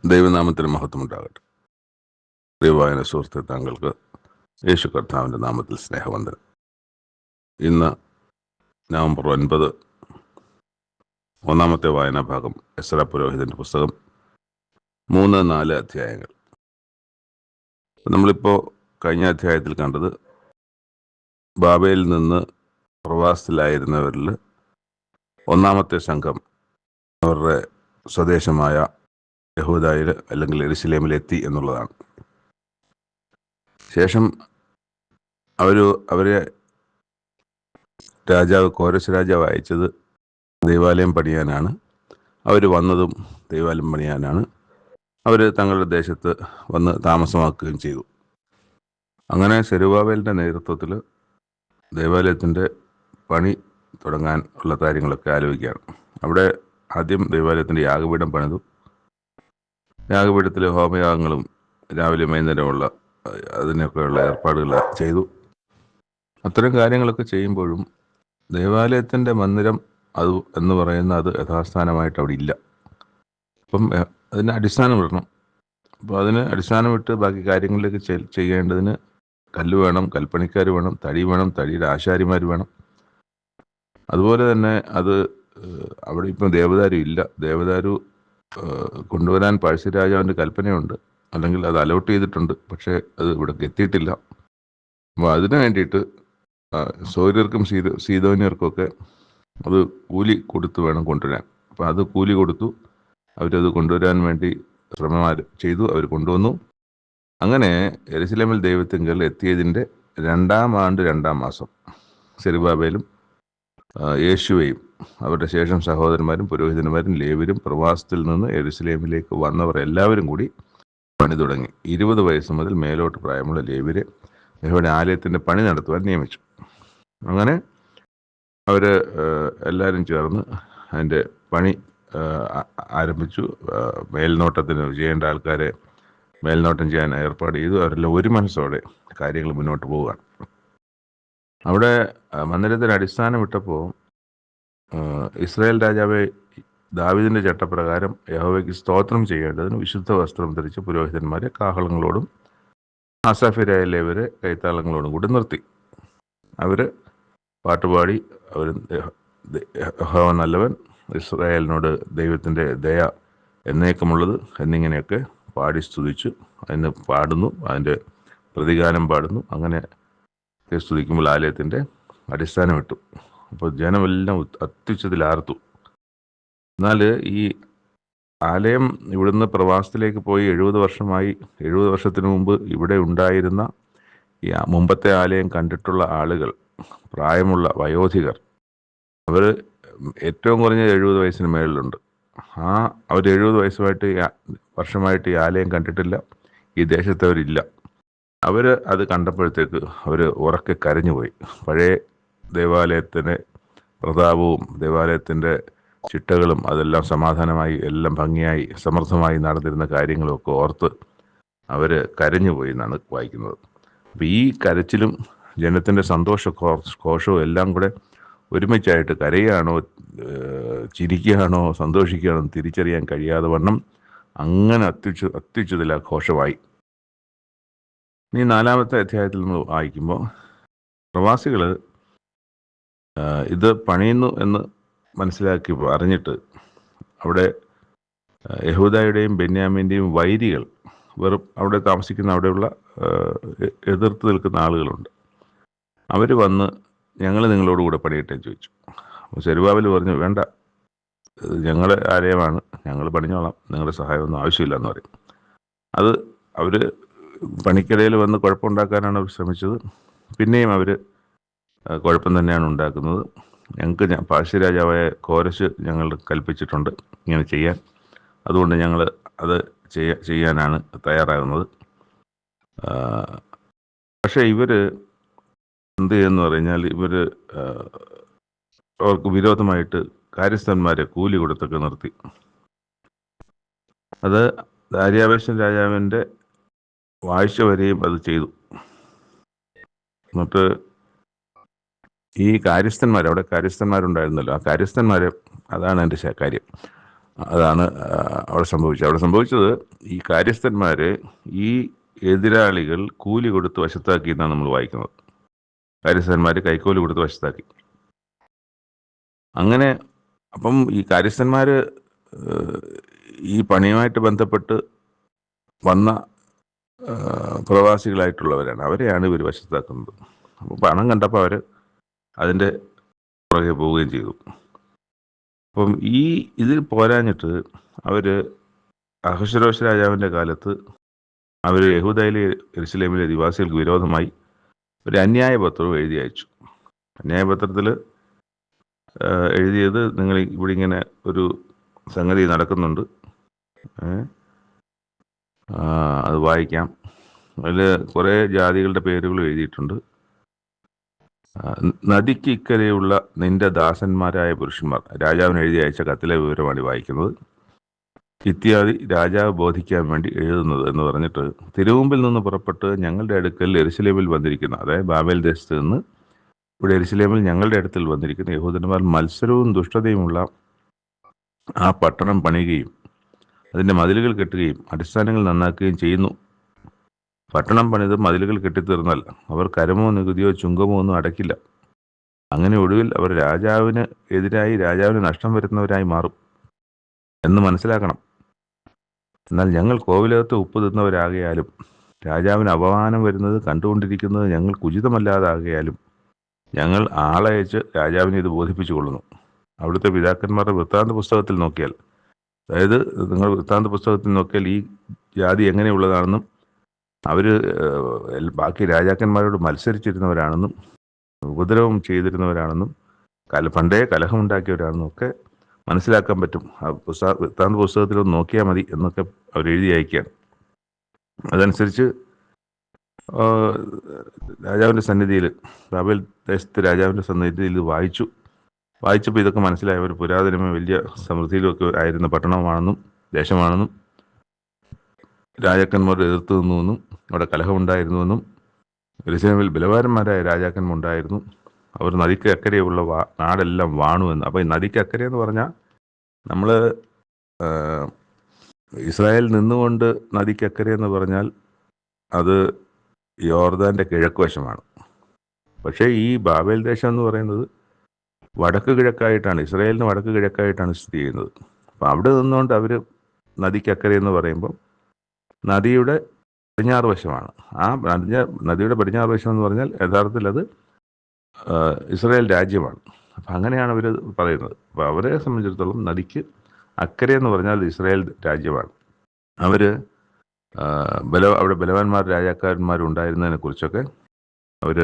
ദൈവനാമത്തിന് മഹത്വമുണ്ടാകട്ടെ. പ്രിയവായന സുഹൃത്തെ, താങ്കൾക്ക് യേശു കർത്താവിൻ്റെ നാമത്തിൽ സ്നേഹവന്ദനം. ഇന്ന് നവംബർ 9, ഒന്നാമത്തെ വായനാ ഭാഗം എസ്രാ പുരോഹിതൻ്റെ പുസ്തകം 3-4 അധ്യായങ്ങൾ. നമ്മളിപ്പോൾ കഴിഞ്ഞ അധ്യായത്തിൽ കണ്ടത് ബാബേലിൽ നിന്ന് പ്രവാസത്തിലായിരുന്നവരിൽ ഒന്നാമത്തെ സംഘം അവരുടെ സ്വദേശമായ യഹൂദായിൽ അല്ലെങ്കിൽ യെരുശലേമിലെത്തി എന്നുള്ളതാണ്. ശേഷം അവരെ കോരശ് രാജാവ് അയച്ചത് ദൈവാലയം പണിയാനാണ്. അവർ വന്നതും ദൈവാലയം പണിയാനാണ്. അവർ തങ്ങളുടെ ദേശത്ത് വന്ന് താമസമാക്കുകയും ചെയ്തു. അങ്ങനെ സെരുബാബേലിൻ്റെ നേതൃത്വത്തിൽ ദൈവാലയത്തിൻ്റെ പണി തുടങ്ങാൻ ഉള്ള കാര്യങ്ങളൊക്കെ ആലോചിക്കുകയാണ്. അവിടെ ആദ്യം ദൈവാലയത്തിൻ്റെ യാഗപീഠം പണിതു. യാഗപീഠത്തിൽ ഹോമയാഗങ്ങളും രാവിലെ വൈകുന്നേരമുള്ള അതിനൊക്കെയുള്ള ഏർപ്പാടുകൾ ചെയ്തു. അത്തരം കാര്യങ്ങളൊക്കെ ചെയ്യുമ്പോഴും ദൈവാലയത്തിൻ്റെ മന്ദിരം അത് എന്ന് പറയുന്ന അത് യഥാസ്ഥാനമായിട്ട് അവിടെ ഇല്ല. അപ്പം അതിന് അടിസ്ഥാനം ഇടണം. അപ്പോൾ അതിന് അടിസ്ഥാനം ഇട്ട് ബാക്കി കാര്യങ്ങളിലേക്ക് ചെയ്യേണ്ടതിന് കല്ല് വേണം, കൽപ്പണിക്കാർ വേണം, തടി വേണം, തടിയുടെ ആശാരിമാർ വേണം. അതുപോലെ തന്നെ അത് അവിടെ ഇപ്പം ദേവദാരു ഇല്ല. ദേവദാരു കൊണ്ടുവരാൻ പഴശ്ശിരാജാവിൻ്റെ കൽപ്പനയുണ്ട്, അല്ലെങ്കിൽ അത് അലോട്ട് ചെയ്തിട്ടുണ്ട്. പക്ഷേ അത് ഇവിടേക്ക് എത്തിയിട്ടില്ല. അപ്പോൾ അതിനു വേണ്ടിയിട്ട് സോര്യർക്കും സീതോന്യർക്കൊക്കെ അത് കൂലി കൊടുത്ത് വേണം കൊണ്ടുവരാൻ. അപ്പോൾ അത് കൂലി കൊടുത്തു. അവരത് കൊണ്ടുവരാൻ വേണ്ടി ശ്രമം ചെയ്തു. അവർ കൊണ്ടുവന്നു. അങ്ങനെ യെരുശലേമിൽ ദൈവത്തിങ്കൽ എത്തിയതിൻ്റെ 2-ാം ആണ്ട് 2-ാം മാസം സെരുബാബേലും യേശുവയും അവരുടെ ശേഷം സഹോദരന്മാരും പുരോഹിതന്മാരും ലേവ്യരും പ്രവാസത്തിൽ നിന്ന് യെരുശലേമിലേക്ക് വന്നവർ എല്ലാവരും കൂടി പണി തുടങ്ങി. 20 വയസ്സ് മുതൽ മേലോട്ട് പ്രായമുള്ള ലേവ്യരെ യഹോവയുടെ ആലയത്തിൻ്റെ പണി നടത്തുവാൻ നിയമിച്ചു. അങ്ങനെ അവർ എല്ലാവരും ചേർന്ന് അതിൻ്റെ പണി ആരംഭിച്ചു. മേൽനോട്ടത്തിന് ചെയ്യേണ്ട ആൾക്കാരെ മേൽനോട്ടം ചെയ്യാൻ ഏർപ്പാട് ചെയ്തു. അവരെല്ലാം ഒരു മനസ്സോടെ കാര്യങ്ങൾ മുന്നോട്ട് പോവുകയാണ്. അവിടെ മന്ദിരത്തിന് അടിസ്ഥാനം ഇട്ടപ്പോൾ ഇസ്രായേൽ രാജാവ് ദാവീദിൻ്റെ ചട്ടപ്രകാരം യഹോവയ്ക്ക് സ്തോത്രം ചെയ്യേണ്ടതിന് വിശുദ്ധ വസ്ത്രം ധരിച്ച പുരോഹിതന്മാരെ കാഹളങ്ങളോടും ആസാഫ്യരായ ലേവ്യരെ കൈത്താളങ്ങളോടും കൂടി നിർത്തി. അവർ പാട്ടുപാടി അവർ യഹോവ നല്ലവൻ, ഇസ്രായേലിനോട് ദൈവത്തിൻ്റെ ദയ എന്നേക്കുമുള്ളത് എന്നിങ്ങനെയൊക്കെ പാടി സ്തുതിച്ചു. അതിന് പാടുന്നു, അതിൻ്റെ പ്രതിഗാനം പാടുന്നു. അങ്ങനെ സ്തുതിക്കുമ്പോൾ ആലയത്തിൻ്റെ അടിസ്ഥാനം ഇട്ടു. അപ്പോൾ ജനമെല്ലാം അത്യുച്ചത്തിൽ ആർത്തു. എന്നാൽ ഈ ആലയം ഇവിടുന്ന് പ്രവാസത്തിലേക്ക് പോയി 70 വർഷമായി. 70 വർഷത്തിന് മുമ്പ് ഇവിടെ ഉണ്ടായിരുന്ന ഈ മുമ്പത്തെ ആലയം കണ്ടിട്ടുള്ള ആളുകൾ, പ്രായമുള്ള വയോധികർ, അവർ ഏറ്റവും കുറഞ്ഞ 70 വയസ്സിന് മേളിലുണ്ട്. അവർ 70 വർഷമായിട്ട് ഈ ആലയം കണ്ടിട്ടില്ല. ഈ ദേശത്ത് അവരില്ല. അവർ അത് കണ്ടപ്പോഴത്തേക്ക് അവർ ഉറക്കെ കരഞ്ഞുപോയി. പഴയ ദേവാലയത്തിൻ്റെ പ്രതാപവും ദേവാലയത്തിൻ്റെ ചിട്ടകളും അതെല്ലാം സമാധാനമായി എല്ലാം ഭംഗിയായി സമൃദ്ധമായി നടന്നിരുന്ന കാര്യങ്ങളൊക്കെ ഓർത്ത് അവർ കരഞ്ഞുപോയി എന്നാണ് വായിക്കുന്നത്. അപ്പോൾ ഈ കരച്ചിലും ജനത്തിൻ്റെ ഘോഷവും എല്ലാം കൂടെ ഒരുമിച്ചായിട്ട് കരയുകയാണോ ചിരിക്കുകയാണോ സന്തോഷിക്കുകയാണോ തിരിച്ചറിയാൻ കഴിയാതെ വണ്ണം അങ്ങനെ അത്യുച്ചതിൽ ഘോഷമായി. ഇനി 4-ാമത്തെ അധ്യായത്തിൽ നമ്മൾ വായിക്കുമ്പോൾ പ്രവാസികൾ ഇത് പണിയുന്നു എന്ന് മനസ്സിലാക്കി അറിഞ്ഞിട്ട് അവിടെ യഹൂദയുടെയും ബെന്യാമിൻ്റെയും വൈരികൾ, വെറും അവിടെ താമസിക്കുന്ന അവിടെയുള്ള എതിർത്ത് നിൽക്കുന്ന ആളുകളുണ്ട്. അവർ വന്ന് ഞങ്ങൾ നിങ്ങളോട് കൂടെ പണിയിട്ടേ ചോദിച്ചു. അപ്പോൾ സെരുബാബേൽ പറഞ്ഞു, വേണ്ട, ഞങ്ങളുടെ ആലയമാണ്, ഞങ്ങൾ പണിഞ്ഞോളാം, നിങ്ങളുടെ സഹായമൊന്നും ആവശ്യമില്ല എന്ന് പറയും. അത് അവർ പണിക്കിടയിൽ വന്ന് കുഴപ്പമുണ്ടാക്കാനാണ് അവർ ശ്രമിച്ചത്. പിന്നെയും അവർ കുഴപ്പം തന്നെയാണ് ഉണ്ടാക്കുന്നത്. ഞങ്ങൾക്ക് പഴശ്ശിരാജാവായ കോരശ് ഞങ്ങൾ കൽപ്പിച്ചിട്ടുണ്ട് ഇങ്ങനെ ചെയ്യാൻ. അതുകൊണ്ട് ഞങ്ങൾ അത് ചെയ്യാനാണ് തയ്യാറാകുന്നത്. പക്ഷേ ഇവർ എന്ത് ചെയ്യുമെന്ന് പറഞ്ഞാൽ അവർക്ക് വിരോധമായിട്ട് കാര്യസ്ഥന്മാരെ കൂലി കൊടുത്തൊക്കെ നിർത്തി. അത് ദാര്യാവേശൻ രാജാവിൻ്റെ വാഴ്ച വരെയും അത് ചെയ്തു. എന്നിട്ട് ഈ കാര്യസ്ഥന്മാർ, അവിടെ കാര്യസ്ഥന്മാരുണ്ടായിരുന്നല്ലോ, ആ കാര്യസ്ഥന്മാരെ, അതാണ് എൻ്റെ കാര്യം, അതാണ് അവിടെ സംഭവിച്ചത് ഈ കാര്യസ്ഥന്മാരെ ഈ എതിരാളികൾ കൂലി കൊടുത്ത് വശത്താക്കി എന്നാണ് നമ്മൾ വായിക്കുന്നത്. കാര്യസ്ഥന്മാർ കൈക്കൂലി കൊടുത്ത് വശത്താക്കി. അങ്ങനെ അപ്പം ഈ കാര്യസ്ഥന്മാർ ഈ പണിയുമായിട്ട് ബന്ധപ്പെട്ട് വന്ന പ്രവാസികളായിട്ടുള്ളവരാണ്. അവരെയാണ് ഇവർ വശത്താക്കുന്നത്. അപ്പോൾ പണം കണ്ടപ്പോൾ അവർ അതിൻ്റെ പുറകെ പോവുകയും ചെയ്തു. അപ്പം ഇതിൽ പോരാഞ്ഞിട്ട് അവർ അഹശ്വേരോശ് രാജാവിൻ്റെ കാലത്ത് അവർ യഹൂദയിലെ യെരുശലേമിലെ നിവാസികൾക്ക് വിരോധമായി ഒരു അന്യായപത്രവും എഴുതി അയച്ചു. അന്യായപത്രത്തിൽ എഴുതിയത്, നിങ്ങൾ ഇവിടെ ഇങ്ങനെ ഒരു സംഗതി നടക്കുന്നുണ്ട്, അത് വായിക്കാം. അതിൽ കുറേ ജാതികളുടെ പേരുകൾ എഴുതിയിട്ടുണ്ട്. നദിക്ക് ഇക്കരെയുള്ള നിന്റെ ദാസന്മാരായ പുരുഷന്മാർ, രാജാവിന് എഴുതി അയച്ച കത്തിലെ വിവരമാണ് വായിക്കുന്നത്. ഇത്യാദി രാജാവ് ബോധിക്കാൻ വേണ്ടി എഴുതുന്നത് എന്ന് പറഞ്ഞിട്ട്, തിരുമുമ്പിൽ നിന്ന് പുറപ്പെട്ട് ഞങ്ങളുടെ അടുക്കൽ യെരുശലേമിൽ വന്നിരിക്കുന്ന, അതായത് ബാബേൽ ദേശത്ത് നിന്ന് ഇവിടെ യെരുശലേമിൽ ഞങ്ങളുടെ അടുത്തിൽ വന്നിരിക്കുന്ന യഹൂദന്മാർ മത്സരവും ദുഷ്ടതയുമുള്ള ആ പട്ടണം പണിയുകയും അതിൻ്റെ മതിലുകൾ കെട്ടുകയും അടിസ്ഥാനങ്ങൾ നന്നാക്കുകയും ചെയ്യുന്നു. പട്ടണം പണിത് മതിലുകൾ കെട്ടിത്തീർന്നാൽ അവർ കരമോ നികുതിയോ ചുങ്കമോ ഒന്നും അടയ്ക്കില്ല. അങ്ങനെ ഒടുവിൽ അവർ രാജാവിന് എതിരായി രാജാവിന് നഷ്ടം വരുന്നവരായി മാറും എന്ന് മനസ്സിലാക്കണം. എന്നാൽ ഞങ്ങൾ കോവിലകത്ത് ഉപ്പ് തിന്നവരാകയാലും രാജാവിന് അപമാനം വരുന്നത് കണ്ടുകൊണ്ടിരിക്കുന്നത് ഞങ്ങൾക്ക് ഉചിതമല്ലാതാകയാലും ഞങ്ങൾ ആളയച്ച് രാജാവിനെ ഇത് ബോധിപ്പിച്ചു കൊള്ളുന്നു. അവിടുത്തെ പിതാക്കന്മാരുടെ വൃത്താന്ത പുസ്തകത്തിൽ നോക്കിയാൽ, അതായത് നിങ്ങൾ വൃത്താന്ത പുസ്തകത്തിൽ നോക്കിയാൽ ഈ ജാതി എങ്ങനെയുള്ളതാണെന്നും അവർ ബാക്കി രാജാക്കന്മാരോട് മത്സരിച്ചിരുന്നവരാണെന്നും ഉപദ്രവം ചെയ്തിരുന്നവരാണെന്നും പണ്ടേ കലഹമുണ്ടാക്കിയവരാണെന്നും ഒക്കെ മനസ്സിലാക്കാൻ പറ്റും. വൃത്താന്ത പുസ്തകത്തിലൊന്ന് നോക്കിയാൽ മതി എന്നൊക്കെ അവർ എഴുതി അയക്കുകയാണ്. അതനുസരിച്ച് രാജാവിൻ്റെ സന്നിധിയിൽ, ബാബേൽ ദേശത്തെ രാജാവിൻ്റെ സന്നിധിയിൽ ഇത് വായിച്ചപ്പോൾ ഇതൊക്കെ മനസ്സിലായ ഒരു പുരാതനമായ വലിയ സമൃദ്ധിയിലൊക്കെ ആയിരുന്ന പട്ടണമാണെന്നും ദേശമാണെന്നും രാജാക്കന്മാർ എതിർത്ത് നിന്നുവെന്നും അവിടെ കലഹമുണ്ടായിരുന്നുവെന്നും യെരുശലേമിൽ ബലവാന്മാരായ രാജാക്കന്മാരുണ്ടായിരുന്നു, അവർ നദിക്ക് അക്കരെയുള്ള നാടെല്ലാം വാണുവെന്ന്. അപ്പോൾ ഈ നദിക്ക് അക്കരെ എന്ന് പറഞ്ഞാൽ നമ്മൾ ഇസ്രായേൽ നിന്നുകൊണ്ട് നദിക്ക് അക്കരെ എന്ന് പറഞ്ഞാൽ അത് യോർദാൻ്റെ കിഴക്ക് വശമാണ്. പക്ഷേ ഈ ബാബേൽ ദേശം എന്ന് പറയുന്നത് വടക്ക് കിഴക്കായിട്ടാണ്, ഇസ്രായേലിന് വടക്ക് കിഴക്കായിട്ടാണ് സ്ഥിതി ചെയ്യുന്നത്. അപ്പം അവിടെ നിന്നുകൊണ്ട് അവർ നദിക്കക്കരെ എന്ന് പറയുമ്പം നദിയുടെ പടിഞ്ഞാറ് വശമാണ്. ആ നദിയുടെ പടിഞ്ഞാറ് വശം എന്ന് പറഞ്ഞാൽ യഥാർത്ഥത്തിൽ അത് ഇസ്രായേൽ രാജ്യമാണ്. അപ്പം അങ്ങനെയാണ് അവർ പറയുന്നത്. അപ്പോൾ അവരെ സംബന്ധിച്ചിടത്തോളം നദിക്ക് അക്കരെ എന്ന് പറഞ്ഞാൽ ഇസ്രായേൽ രാജ്യമാണ്. അവർ അവിടെ ബലവാന്മാർ രാജാക്കന്മാരുണ്ടായിരുന്നതിനെ കുറിച്ചൊക്കെ അവർ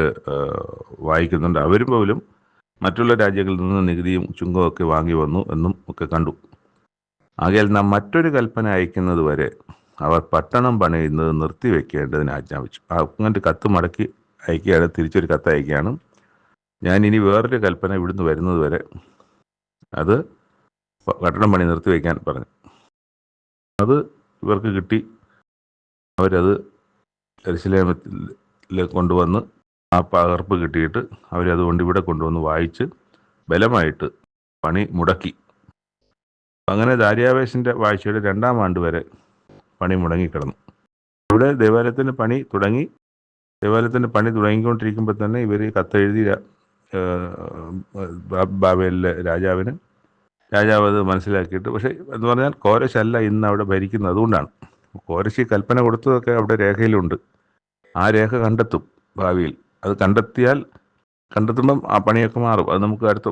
വായിക്കുന്നുണ്ട്. അവരും പോലും മറ്റുള്ള രാജ്യങ്ങളിൽ നിന്ന് നികുതിയും ചുങ്കവും ഒക്കെ വാങ്ങി വന്നു എന്നും ഒക്കെ കണ്ടു. ആകയാൽ നാം മറ്റൊരു കൽപ്പന അയക്കുന്നത് വരെ അവർ പട്ടണം പണിയുന്നത് നിർത്തിവെക്കേണ്ടതിന് ആജ്ഞാപിച്ചു. അങ്ങനത്തെ കത്ത് മടക്കി അയക്കുകയാണ്, തിരിച്ചൊരു കത്ത് അയക്കുകയാണ്. ഞാൻ ഇനി വേറൊരു കൽപ്പന ഇവിടുന്ന് വരുന്നത് വരെ അത് പട്ടണം പണി നിർത്തിവെക്കാൻ പറഞ്ഞു. അത് ഇവർക്ക് കിട്ടി. അവരത് യെരുശലേമിൽ കൊണ്ടുവന്ന് ആ പകർപ്പ് കിട്ടിയിട്ട് അവരതുകൊണ്ട് ഇവിടെ കൊണ്ടുവന്ന് വായിച്ച് ബലമായിട്ട് പണി മുടക്കി. അങ്ങനെ ദാര്യാവേശിൻ്റെ വാഴ്ചയുടെ 2-ാം ആണ്ട് വരെ പണി മുടങ്ങിക്കിടന്നു. ഇവിടെ ദേവാലയത്തിൻ്റെ പണി തുടങ്ങിക്കൊണ്ടിരിക്കുമ്പോൾ തന്നെ ഇവർ കത്തെഴുതി ബാബേലിലെ രാജാവിന്. രാജാവ് അത് മനസ്സിലാക്കിയിട്ട്, പക്ഷേ എന്ന് പറഞ്ഞാൽ കോരശല്ല ഇന്ന് അവിടെ ഭരിക്കുന്നത്. അതുകൊണ്ടാണ് കോരശി കൽപ്പന കൊടുത്തതൊക്കെ അവിടെ രേഖയിലുണ്ട്. ആ രേഖ കണ്ടെത്തും ഭാവിയിൽ. അത് കണ്ടെത്തുമ്പം ആ പണിയൊക്കെ മാറും. അത് നമുക്ക് അടുത്ത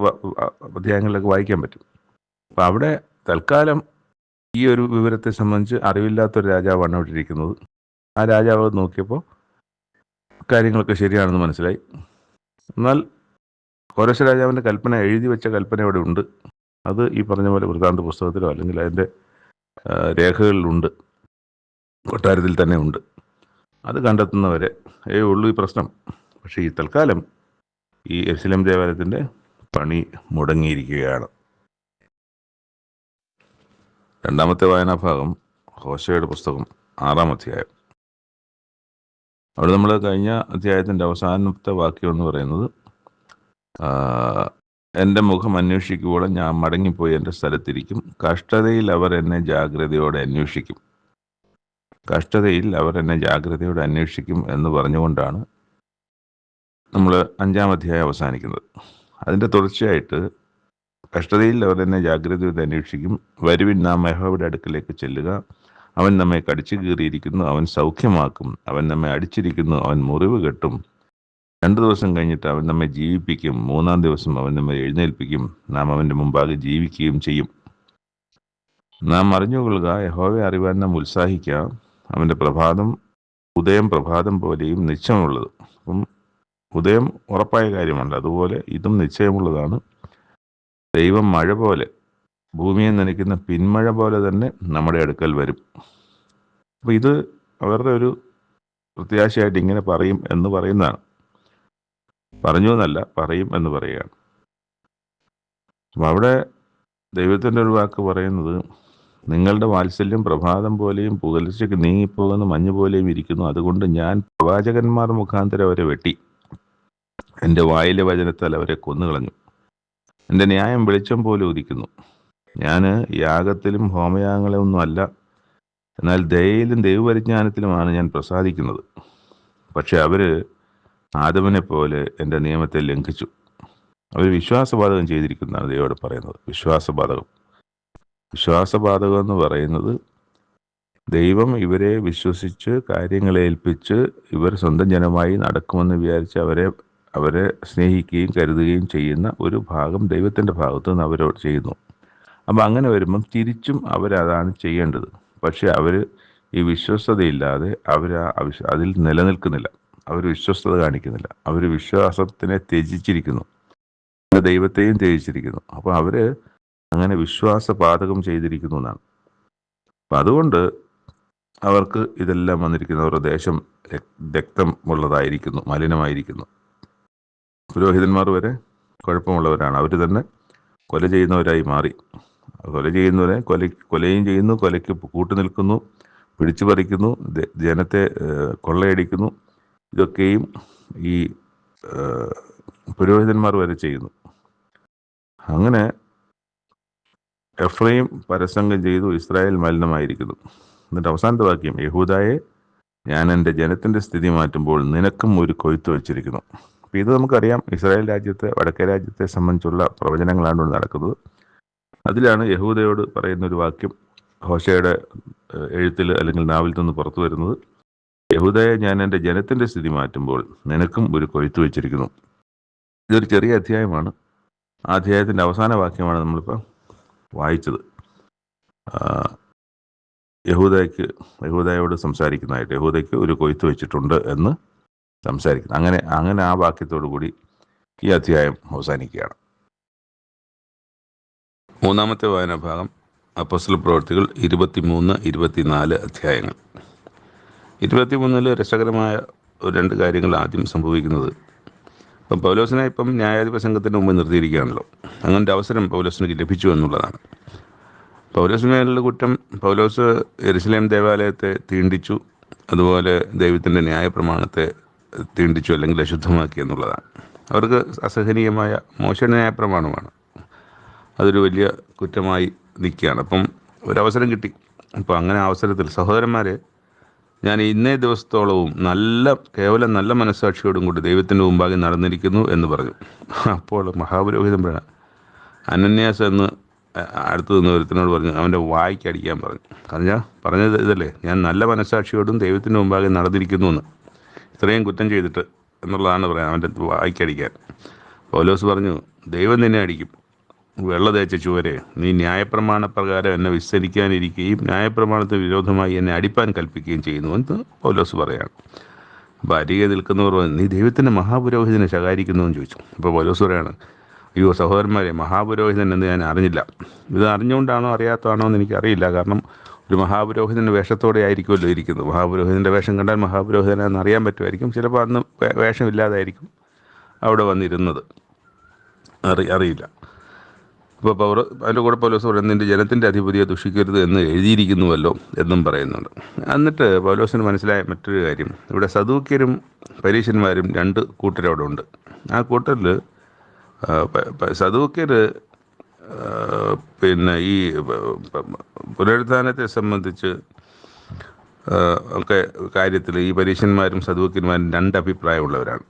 അധ്യായങ്ങളിലൊക്കെ വായിക്കാൻ പറ്റും. അപ്പം അവിടെ തൽക്കാലം ഈ ഒരു വിവരത്തെ സംബന്ധിച്ച് അറിവില്ലാത്തൊരു രാജാവാണ് അവിടെ ഇരിക്കുന്നത്. ആ രാജാവ് നോക്കിയപ്പോൾ കാര്യങ്ങളൊക്കെ ശരിയാണെന്ന് മനസ്സിലായി. എന്നാൽ കോരശ രാജാവിൻ്റെ കൽപ്പന, എഴുതി വെച്ച കൽപ്പന ഇവിടെ ഉണ്ട്. അത് ഈ പറഞ്ഞ പോലെ വൃത്താന്ത പുസ്തകത്തിലോ അല്ലെങ്കിൽ അതിൻ്റെ രേഖകളിലുണ്ട്, കൊട്ടാരത്തിൽ തന്നെ ഉണ്ട്. അത് കണ്ടെത്തുന്നവരെ ഉള്ളൂ ഈ പ്രശ്നം. പക്ഷേ ഈ തൽക്കാലം ഈ യെരുശലേം ദേവാലയത്തിൻ്റെ പണി മുടങ്ങിയിരിക്കുകയാണ്. 2-ാമത്തെ വായനാഭാഗം ഹോശേയുടെ പുസ്തകം 6-ാം അധ്യായം. അവിടെ നമ്മൾ കഴിഞ്ഞ അധ്യായത്തിൻ്റെ അവസാനത്തെ വാക്യം എന്ന് പറയുന്നത് എൻ്റെ മുഖം അന്വേഷിക്കുവോളം ഞാൻ മടങ്ങിപ്പോയി എൻ്റെ സ്ഥലത്തിരിക്കും. കഷ്ടതയിൽ അവർ എന്നെ ജാഗ്രതയോടെ അന്വേഷിക്കും. കഷ്ടതയിൽ അവർ എന്നെ ജാഗ്രതയോടെ അന്വേഷിക്കും എന്ന് പറഞ്ഞുകൊണ്ടാണ് നമ്മൾ 5-ാം അധ്യായം അവസാനിക്കുന്നത്. അതിൻ്റെ തുടർച്ചയായിട്ട് കഷ്ടതയിൽ അവർ എന്നെ ജാഗ്രതയോടെ അന്വേഷിക്കും, വരുവിൻ നാം യഹോവയുടെ അടുക്കലേക്ക് ചെല്ലുക, അവൻ നമ്മെ കടിച്ചു കീറിയിരിക്കുന്നു, അവൻ സൗഖ്യമാക്കും, അവൻ നമ്മെ അടിച്ചിരിക്കുന്നു, അവൻ മുറിവ് കെട്ടും, 2 ദിവസം കഴിഞ്ഞിട്ട് അവൻ നമ്മെ ജീവിപ്പിക്കും, 3-ാം ദിവസം അവൻ നമ്മെ എഴുന്നേൽപ്പിക്കും, നാം അവൻ്റെ മുമ്പാകെ ജീവിക്കുകയും ചെയ്യും. നാം അറിഞ്ഞുകൊള്ളുക, യഹോവയെ അറിവാൻ നാം ഉത്സാഹിക്കാം, അവൻ്റെ ഉദയം പ്രഭാതം പോലെയും നിശ്ചയമുള്ളത്. അപ്പം ഉദയം ഉറപ്പായ കാര്യമല്ല, അതുപോലെ ഇതും നിശ്ചയമുള്ളതാണ്. ദൈവം മഴ പോലെ, ഭൂമിയെ നനയ്ക്കുന്ന പിന്മഴ പോലെ തന്നെ നമ്മുടെ അടുക്കൽ വരും. അപ്പോൾ ഇത് അവരുടെ ഒരു പ്രത്യാശയായിട്ട് ഇങ്ങനെ പറയും എന്ന് പറയുന്നതാണ്. പറഞ്ഞു എന്നല്ല, പറയും എന്ന് പറയുകയാണ്. അപ്പം അവിടെ ദൈവത്തിൻ്റെ ഒരു വാക്ക് പറയുന്നത്, നിങ്ങളുടെ വാത്സല്യം പ്രഭാതം പോലെയും പുലർച്ചയ്ക്ക് നീങ്ങിപ്പോകുന്ന മഞ്ഞ് പോലെയും ഇരിക്കുന്നു, അതുകൊണ്ട് ഞാൻ പ്രവാചകന്മാർ മുഖാന്തരം അവരെ വെട്ടി, എൻ്റെ വായിലെ വചനത്താൽ അവരെ കൊന്നുകളഞ്ഞു. എൻ്റെ ന്യായം വെളിച്ചം പോലെ ഉദിക്കുന്നു. ഞാൻ യാഗത്തിലും ഹോമയാഗങ്ങളൊന്നും അല്ല, എന്നാൽ ദയയിലും ദൈവപരിജ്ഞാനത്തിലുമാണ് ഞാൻ പ്രസാദിക്കുന്നത്. പക്ഷെ അവർ ആദമനെ പോലെ എൻ്റെ നിയമത്തെ ലംഘിച്ചു. അവർ വിശ്വാസപാതകം ചെയ്തിരിക്കുന്നതാണ് ദൈവോട് പറയുന്നത്. വിശ്വാസപാതകം എന്ന് പറയുന്നത്, ദൈവം ഇവരെ വിശ്വസിച്ച് കാര്യങ്ങളെ ഏൽപ്പിച്ച് ഇവർ സ്വന്തം ജനമായി നടക്കുമെന്ന് വിചാരിച്ച് അവരെ സ്നേഹിക്കുകയും കരുതുകയും ചെയ്യുന്ന ഒരു ഭാഗം ദൈവത്തിൻ്റെ ഭാഗത്തു നിന്ന് അവരോട് ചെയ്യുന്നു. അപ്പം അങ്ങനെ വരുമ്പം തിരിച്ചും അവരതാണ് ചെയ്യേണ്ടത്. പക്ഷെ അവർ ഈ വിശ്വസ്തതയില്ലാതെ അതിൽ നിലനിൽക്കുന്നില്ല, അവർ വിശ്വസ്തത കാണിക്കുന്നില്ല, അവർ വിശ്വാസത്തിനെ ത്യജിച്ചിരിക്കുന്നു, ദൈവത്തെയും ത്യജിച്ചിരിക്കുന്നു. അപ്പോൾ അവർ അങ്ങനെ വിശ്വാസപാതകം ചെയ്തിരിക്കുന്നു എന്നാണ്. അപ്പം അതുകൊണ്ട് അവർക്ക് ഇതെല്ലാം വന്നിരിക്കുന്നു. അവരുടെ ദേശം രക്തം ഉള്ളതായിരിക്കുന്നു, മലിനമായിരിക്കുന്നു. പുരോഹിതന്മാർ വരെ കുഴപ്പമുള്ളവരാണ്. അവർ തന്നെ കൊല ചെയ്യുന്നവരായി മാറി. കൊല ചെയ്യുന്നവരെ കൊലയും ചെയ്യുന്നു, കൊലയ്ക്ക് കൂട്ടുനിൽക്കുന്നു, പിടിച്ചു പറിക്കുന്നു, ജനത്തെ കൊള്ളയടിക്കുന്നു. ഇതൊക്കെയും ഈ പുരോഹിതന്മാർ വരെ ചെയ്യുന്നു. അങ്ങനെ എഫ്രൈം പരസംഗം ചെയ്തു, ഇസ്രായേൽ മലിനമായിരിക്കുന്നു. എന്നിട്ട് അവസാനത്തെ വാക്യം, യഹൂദായെ ഞാൻ എൻ്റെ ജനത്തിൻ്റെ സ്ഥിതി മാറ്റുമ്പോൾ നിനക്കും ഒരു കൊയ്ത്ത് വെച്ചിരിക്കുന്നു. അപ്പം ഇത് നമുക്കറിയാം, ഇസ്രായേൽ രാജ്യത്തെ, വടക്കേ രാജ്യത്തെ സംബന്ധിച്ചുള്ള പ്രവചനങ്ങളാണ് നടക്കുന്നത്. അതിലാണ് യഹൂദയോട് പറയുന്നൊരു വാക്യം ഹോശയുടെ എഴുത്തിൽ അല്ലെങ്കിൽ നാവിൽ നിന്ന് പുറത്തു വരുന്നത്. യഹൂദയെ ഞാൻ എൻ്റെ ജനത്തിൻ്റെ സ്ഥിതി മാറ്റുമ്പോൾ നിനക്കും ഒരു കൊയ്ത്ത് വെച്ചിരിക്കുന്നു. ഇതൊരു ചെറിയ അധ്യായമാണ്. ആ അധ്യായത്തിൻ്റെ അവസാന വാക്യമാണ് നമ്മളിപ്പോൾ വായിച്ചത്. യഹൂദയോട് സംസാരിക്കുന്നതായിട്ട്, യഹൂദയ്ക്ക് ഒരു കൊയ്ത്ത് വെച്ചിട്ടുണ്ട് എന്ന് സംസാരിക്കുന്നു. അങ്ങനെ ആ വാക്യത്തോടു കൂടി ഈ അധ്യായം അവസാനിക്കുകയാണ്. 3-ാമത്തെ വായനാഭാഗം അപ്പോസ്തല പ്രവൃത്തികൾ 23-24 അധ്യായങ്ങൾ. 23 രസകരമായ 2 കാര്യങ്ങൾ ആദ്യം സംഭവിക്കുന്നത്. ഇപ്പം പൗലോസിനെ ന്യായാധിപ സംഘത്തിന് മുമ്പ് നിർത്തിയിരിക്കുകയാണല്ലോ. അങ്ങനത്തെ അവസരം പൗലോസിന് ലഭിച്ചു എന്നുള്ളതാണ്. പൗലോസിനുള്ള കുറ്റം, പൗലോസ് യെരുശലേം ദേവാലയത്തെ തീണ്ടിച്ചു, അതുപോലെ ദൈവത്തിൻ്റെ ന്യായപ്രമാണത്തെ തീണ്ടിച്ചു അല്ലെങ്കിൽ അശുദ്ധമാക്കി എന്നുള്ളതാണ്. അവർക്ക് അസഹനീയമായ മോശയുടെ ന്യായപ്രമാണമാണ്. അതൊരു വലിയ കുറ്റമായി നിൽക്കുകയാണ്. അപ്പം ഒരവസരം കിട്ടി. അപ്പോൾ അങ്ങനെ അവസരത്തിൽ സഹോദരന്മാരെ, ഞാൻ ഇന്നേ ദിവസത്തോളവും കേവലം നല്ല മനസ്സാക്ഷിയോടും കൂടി ദൈവത്തിൻ്റെ മുമ്പാകെ നടന്നിരിക്കുന്നു എന്ന് പറഞ്ഞു. അപ്പോൾ മഹാപുരോഹിതൻ അനന്യാസ് എന്ന് അടുത്ത് നിന്ന് ഒരുത്തിനോട് പറഞ്ഞു, അവൻ്റെ വായ്ക്ക് അടിക്കാൻ പറഞ്ഞു. പറഞ്ഞത് ഇതല്ലേ, ഞാൻ നല്ല മനസ്സാക്ഷിയോടും ദൈവത്തിൻ്റെ മുമ്പാകെ നടന്നിരിക്കുന്നു എന്ന്, ഇത്രയും കുറ്റം ചെയ്തിട്ട് എന്നുള്ളതാണ് പറയാൻ, അവൻ്റെ വായ്ക്കടിക്കാൻ. പൗലോസ് പറഞ്ഞു, ദൈവം നിന്നെ അടിക്കും, വെള്ള തേച്ച ചുവരെ, നീ ന്യായപ്രമാണപ്രകാരം എന്നെ വിസ്തരിക്കാനിരിക്കുകയും ന്യായപ്രമാണത്തിന് വിരോധമായി എന്നെ അടിപ്പാൻ കൽപ്പിക്കുകയും ചെയ്യുന്നു എന്ന് പൗലോസ് പറയാണ്. അപ്പോൾ അരികെ നിൽക്കുന്നവർ പറഞ്ഞു, നീ ദൈവത്തിൻ്റെ മഹാപുരോഹിതനെ ശകാരിക്കുന്നു എന്ന് ചോദിച്ചു. അപ്പോൾ പൗലോസ് പറയാണ്, അയ്യോ സഹോദരന്മാരെ, മഹാപുരോഹിതൻ എന്ന് ഞാൻ അറിഞ്ഞില്ല. ഇത് അറിഞ്ഞുകൊണ്ടാണോ അറിയാത്തതാണോ എന്ന് എനിക്കറിയില്ല. കാരണം ഒരു മഹാപുരോഹിതൻ്റെ വേഷത്തോടെ ആയിരിക്കുമല്ലോ ഇരിക്കുന്നത്. മഹാപുരോഹിതൻ്റെ വേഷം കണ്ടാൽ മഹാപുരോഹിതനെന്ന് അറിയാൻ പറ്റുമായിരിക്കും. ചിലപ്പോൾ അന്ന് വേഷമില്ലാതായിരിക്കും അവിടെ വന്നിരുന്നത്, അറിയില്ല. അപ്പോൾ അതിൻ്റെ കൂടെ പൗലോസ് പറയുന്നത്, നിൻ്റെ ജനത്തിൻ്റെ അധിപതിയെ ദുഷിക്കരുത് എന്ന് എഴുതിയിരിക്കുന്നുവല്ലോ എന്നും പറയുന്നുണ്ട്. എന്നിട്ട് പൗലോസിന് മനസ്സിലായ മറ്റൊരു കാര്യം, ഇവിടെ സദൂക്യരും പരീശന്മാരും 2 കൂട്ടരവിടെ ഉണ്ട്. ആ കൂട്ടരിൽ സദൂക്യർ പിന്നെ ഈ പുനരുത്ഥാനത്തെ സംബന്ധിച്ച് ഒക്കെ കാര്യത്തിൽ ഈ പരീശന്മാരും സദൂക്യന്മാരും രണ്ട് അഭിപ്രായമുള്ളവരാണ്.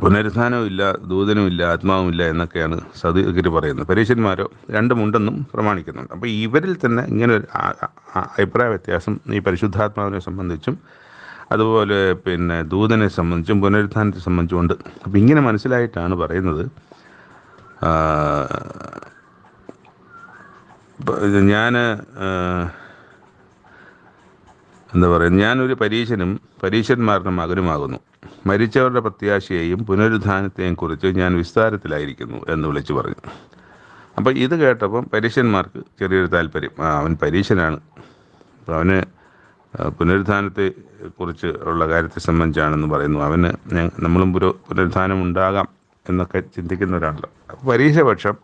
പുനരുത്ഥാനവും ഇല്ല, ദൂതനും ഇല്ല, ആത്മാവും ഇല്ല എന്നൊക്കെയാണ് സദൂക്യർ പറയുന്നത്. പരീശന്മാരോ രണ്ടുമുണ്ടെന്നും പ്രമാണിക്കുന്നുണ്ട്. അപ്പോൾ ഇവരിൽ തന്നെ ഇങ്ങനെ ഒരു അഭിപ്രായ വ്യത്യാസം ഈ പരിശുദ്ധാത്മാവിനെ സംബന്ധിച്ചും അതുപോലെ പിന്നെ ദൂതനെ സംബന്ധിച്ചും പുനരുത്ഥാനത്തെ സംബന്ധിച്ചുകൊണ്ട്. അപ്പം ഇങ്ങനെ മനസ്സിലായിട്ടാണ് പറയുന്നത്, ഞാൻ എന്താ പറയുക, ഞാനൊരു പരീശന്മാരുടെ മകനുമാകുന്നു. മരിച്ചവരുടെ പ്രത്യാശയെയും പുനരുത്ഥാനത്തെയും കുറിച്ച് ഞാൻ വിസ്താരത്തിലായിരിക്കുന്നു എന്ന് വിളിച്ചു പറഞ്ഞു. അപ്പം ഇത് കേട്ടപ്പം പരീശന്മാർക്ക് ചെറിയൊരു താല്പര്യം. അവൻ പരീശനാണ്, അപ്പം അവന് പുനരുത്ഥാനത്തെ കുറിച്ച് ഉള്ള കാര്യത്തെ സംബന്ധിച്ചാണെന്ന് പറയുന്നു. അവന് നമ്മളും പുനരുത്ഥാനം ഉണ്ടാകാം എന്നൊക്കെ ചിന്തിക്കുന്നവരാണല്ലോ. അപ്പോൾ പരീശപക്ഷം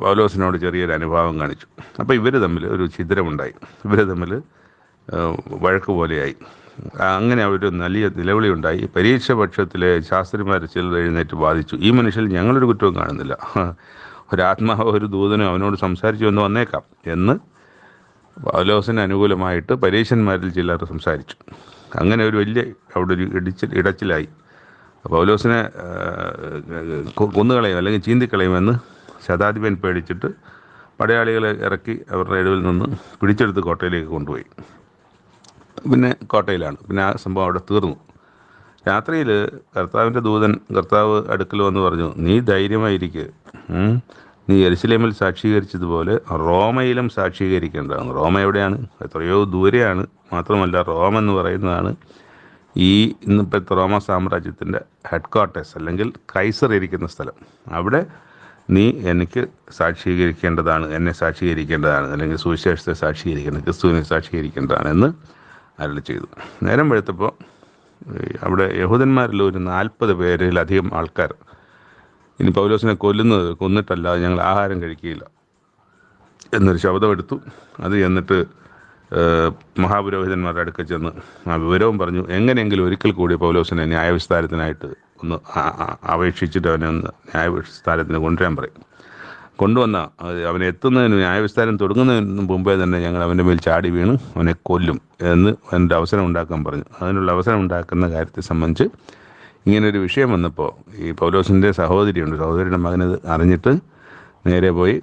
പൗലോസിനോട് ചെറിയൊരു അനുഭാവം കാണിച്ചു. അപ്പോൾ ഇവർ തമ്മിൽ ഒരു ഛിദ്രമുണ്ടായി, ഇവർ തമ്മിൽ വഴക്ക് പോലെയായി. അങ്ങനെ ഒരു വലിയ നിലവിളി ഉണ്ടായി. പരീക്ഷപക്ഷത്തിലെ ശാസ്ത്രിമാർ ചിലർ എഴുന്നേറ്റ് വാദിച്ചു, ഈ മനുഷ്യൽ ഞങ്ങളൊരു കുറ്റവും കാണുന്നില്ല, ഒരാത്മാവോ ഒരു ദൂതനോ അവനോട് സംസാരിച്ചു എന്ന് വന്നേക്കാം എന്ന് പൗലോസിന് അനുകൂലമായിട്ട് പരീശന്മാരിൽ ചിലർ സംസാരിച്ചു. അങ്ങനെ ഒരു വലിയ അവിടെ ഒരു ഇടച്ചിലായി. പൗലോസിനെ കൊന്നുകളയും അല്ലെങ്കിൽ ചീന്തിക്കളയുമെന്ന് ശതാധിപൻ പേടിച്ചിട്ട് പടയാളികളെ ഇറക്കി അവരുടെ ഇടവിൽ നിന്ന് പിടിച്ചെടുത്ത് കോട്ടയിലേക്ക് കൊണ്ടുപോയി. പിന്നെ കോട്ടയിലാണ്. പിന്നെ ആ സംഭവം അവിടെ തീർന്നു. രാത്രിയിൽ കർത്താവിൻ്റെ ദൂതൻ കർത്താവ് അടുക്കൽ വന്ന് പറഞ്ഞു, നീ ധൈര്യമായിരിക്കുക, നീ യെരുശലേമിൽ സാക്ഷീകരിച്ചതുപോലെ റോമയിലും സാക്ഷീകരിക്കേണ്ടതാണ്. റോമ എവിടെയാണ്? എത്രയോ ദൂരെയാണ്. മാത്രമല്ല റോം എന്ന് പറയുന്നതാണ് ഈ ഇന്നിപ്പോഴത്തെ റോമ സാമ്രാജ്യത്തിൻ്റെ ഹെഡ് ക്വാർട്ടേഴ്സ് അല്ലെങ്കിൽ കൈസർ ഇരിക്കുന്ന സ്ഥലം. അവിടെ നീ എനിക്ക് സാക്ഷീകരിക്കേണ്ടതാണ്, എന്നെ സാക്ഷീകരിക്കേണ്ടതാണ്, അല്ലെങ്കിൽ സുവിശേഷത്തെ സാക്ഷീകരിക്കേണ്ടത്, ക്രിസ്തുവിനെ സാക്ഷീകരിക്കേണ്ടതാണ് എന്ന് അരുളി ചെയ്തു. നേരം വെളുത്തപ്പോൾ അവിടെ യഹൂദന്മാരിൽ ഒരു 40 പേരിലധികം ആൾക്കാർ ഇനി പൗലോസിനെ കൊന്നിട്ടല്ലാതെ ഞങ്ങൾ ആഹാരം കഴിക്കുകയില്ല എന്നൊരു ശബ്ദമെടുത്തു. അത് എന്നിട്ട് മഹാപുരോഹിതന്മാരുടെ അടുക്കൽ ചെന്ന് ആ വിവരവും പറഞ്ഞു. എങ്ങനെയെങ്കിലും ഒരിക്കൽ കൂടി പൗലോസിനെ ന്യായവിസ്താരത്തിനായിട്ട് ഒന്ന് അപേക്ഷിച്ചിട്ട് അവനെ ഒന്ന് ന്യായവിസ്താരത്തിന് കൊണ്ടുവരാൻ പറയും. കൊണ്ടുവന്ന അവനെ എത്തുന്നതിന്, ന്യായവിസ്താരം തുടങ്ങുന്നതിന് മുമ്പേ തന്നെ ഞങ്ങൾ അവൻ്റെ മേൽ ചാടി വീണ് അവനെ കൊല്ലും എന്ന് അതിൻ്റെ അവസരം ഉണ്ടാക്കാൻ പറഞ്ഞു. അതിനുള്ള അവസരം ഉണ്ടാക്കുന്ന കാര്യത്തെ സംബന്ധിച്ച് ഇങ്ങനൊരു വിഷയം വന്നപ്പോൾ ഈ പൗലോസിൻ്റെ സഹോദരിയുണ്ട്, സഹോദരിയുടെ മകനത് അറിഞ്ഞിട്ട് നേരെ പോയി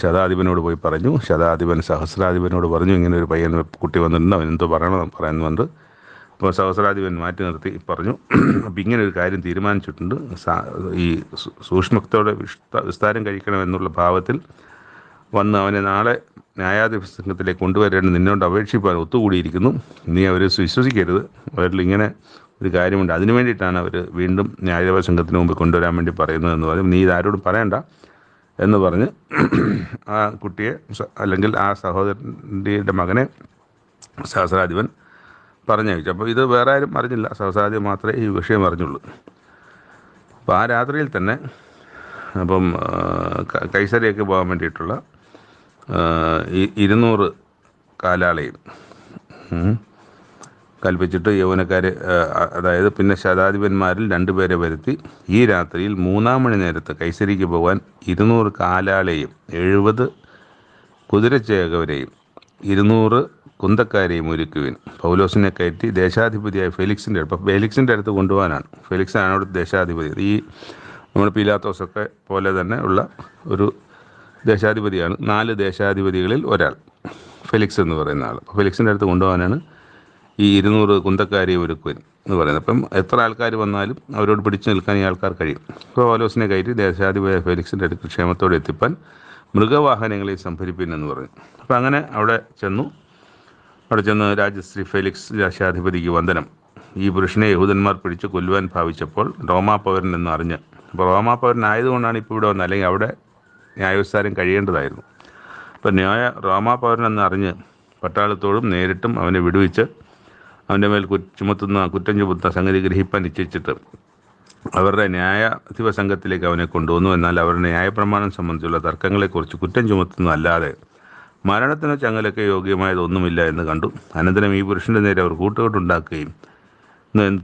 ശതാധിപനോട് പോയി പറഞ്ഞു. ശതാധിപൻ സഹസ്രാധിപനോട് പറഞ്ഞു, ഇങ്ങനെ ഒരു പയ്യൻ കുട്ടി വന്നിട്ടുണ്ട്, അവൻ എന്തോ പറയുന്നുണ്ട്. അപ്പോൾ സഹസ്രാധിപൻ മാറ്റി നിർത്തി പറഞ്ഞു, അപ്പം ഇങ്ങനെ ഒരു കാര്യം തീരുമാനിച്ചിട്ടുണ്ട്, ഈ സൂക്ഷ്മത്തോടെ വിസ്താരം കഴിക്കണമെന്നുള്ള ഭാവത്തിൽ വന്ന് അവനെ നാളെ ന്യായാധിപ സംഘത്തിലേക്ക് കൊണ്ടുവരേണ്ടത് നിന്നോട് അപേക്ഷിപ്പാൻ ഒത്തുകൂടിയിരിക്കുന്നു. നീ അവരെ വിശ്വസിക്കരുത്, അവരിൽ ഇങ്ങനെ ഒരു കാര്യമുണ്ട്, അതിനു വേണ്ടിയിട്ടാണ് അവർ വീണ്ടും ന്യായാധിപ സംഘത്തിന് മുമ്പ് കൊണ്ടുവരാൻ വേണ്ടി പറയുന്നതെന്ന് പറയും. നീ ഇതാരോടും പറയണ്ട എന്ന് പറഞ്ഞ് ആ കുട്ടിയെ അല്ലെങ്കിൽ ആ സഹോദരൻ്റെ മകനെ സഹസ്രാധിപൻ പറഞ്ഞയച്ചു. അപ്പോൾ ഇത് വേറെ ആരും അറിഞ്ഞില്ല, സഹസ്രാധിപൻ മാത്രമേ ഈ വിഷയം അറിഞ്ഞുള്ളൂ. അപ്പോൾ ആ രാത്രിയിൽ തന്നെ അപ്പം കൈസരയ്ക്ക് പോകാൻ വേണ്ടിയിട്ടുള്ള 200 കാലാളെയും കൽപ്പിച്ചിട്ട് യൗവനക്കാർ, അതായത് പിന്നെ ശതാധിപന്മാരിൽ 2 പേരെ വരുത്തി ഈ രാത്രിയിൽ 3-ാം മണി നേരത്ത് കൈസരിക്ക് പോകാൻ 200 കാലാളെയും 70 കുതിരച്ചേകവരെയും 200 കുന്തക്കാരെയും ഒരുക്കുവിൻ. പൗലോസിനെ കയറ്റി ദേശാധിപതിയായ ഫെലിക്സിൻ്റെ അടുത്ത് കൊണ്ടുപോകാനാണ്. ഫെലിക്സാണ് അവിടെ ദേശാധിപതി. ഈ നമ്മൾ പീലാത്തോസൊക്കെ പോലെ തന്നെ ഉള്ള ഒരു ദേശാധിപതിയാണ്. 4 ദേശാധിപതികളിൽ ഒരാൾ ഫെലിക്സ് എന്ന് പറയുന്ന ആൾ. ഫെലിക്സിൻ്റെ അടുത്ത് കൊണ്ടുപോകാനാണ് ഈ 200 കുന്തക്കാരെ ഒരുക്കുവൻ എന്ന് പറയുന്നത്. അപ്പം എത്ര ആൾക്കാർ വന്നാലും അവരോട് പിടിച്ചു നിൽക്കാൻ ഈ ആൾക്കാർ കഴിയും. അപ്പോൾ പൗലോസിനെ കയറ്റി ദേശാധിപതി ഫെലിക്സിൻ്റെ അടുത്ത് ക്ഷേമത്തോടെ എത്തിപ്പാൻ മൃഗവാഹനങ്ങളെ സംഭരിപ്പിൻ എന്ന് പറഞ്ഞു. അപ്പം അങ്ങനെ അവിടെ ചെന്ന് രാജശ്രീ ഫെലിക്സ് ദേശാധിപതിക്ക് വന്ദനം. ഈ പുരുഷനെ യഹൂദന്മാർ പിടിച്ച് കൊല്ലുവാൻ ഭാവിച്ചപ്പോൾ റോമാ പൗരൻ എന്ന് അറിഞ്ഞ്, അപ്പോൾ റോമാ പൗരനായതുകൊണ്ടാണ് ഇപ്പോൾ ഇവിടെ വന്നത്, അല്ലെങ്കിൽ അവിടെ ന്യായവിസ്താരം കഴിയേണ്ടതായിരുന്നു. അപ്പം റോമാ പൗരൻ എന്ന് അറിഞ്ഞ് പട്ടാളത്തോടും നേരിട്ടും അവനെ വിടുവിച്ച് അവൻ്റെ മേൽ കുറ്റം ചുമത്തുന്ന സംഗതി ഗ്രഹിപ്പാൻ നിശ്ചയിച്ചിട്ട് അവരുടെ ന്യായാധിപ സംഘത്തിലേക്ക് അവനെ കൊണ്ടുവന്നു. എന്നാൽ അവരുടെ ന്യായപ്രമാണം സംബന്ധിച്ചുള്ള തർക്കങ്ങളെക്കുറിച്ച് കുറ്റം ചുമത്തുന്നതല്ലാതെ മരണത്തിനോ ചങ്ങലൊക്കെ യോഗ്യമായതൊന്നുമില്ല എന്ന് കണ്ടു. അനന്തരം ഈ പുരുഷൻ്റെ നേരെ അവർ കൂട്ടുകെട്ടുണ്ടാക്കുകയും